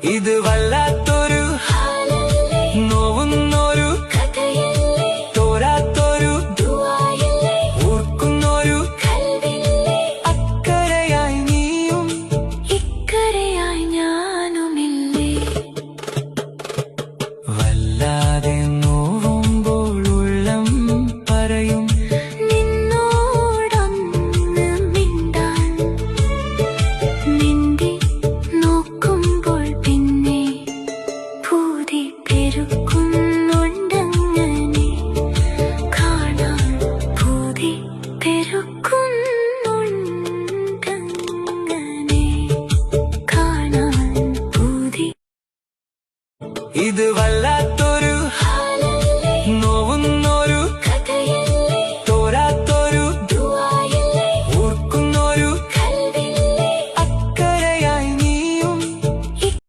ഇത് വല്ലാത്തൊരു നോവുന്നൊരു തോരാത്തൊരു ഓർക്കുന്നൊരു അക്കരയായി നീയും ഇക്കരയായി ഞാനുമില്ലേ. വല്ലാതെ നോവുമ്പോൾ ഉള്ളം പറയും നിന്നോടൊന്ന് മിണ്ടാൻ. നിന്റെ നോക്കുമ്പോൾ പിന്നെ ഭൂതി പെരുക്കുന്നുണ്ടങ്ങനെ. കാണാൻ ഭൂതി പെരുക്കുന്നുണ്ടങ്ങനെ. കാണാൻ ഭൂതി. ഇത് വല്ലാത്ത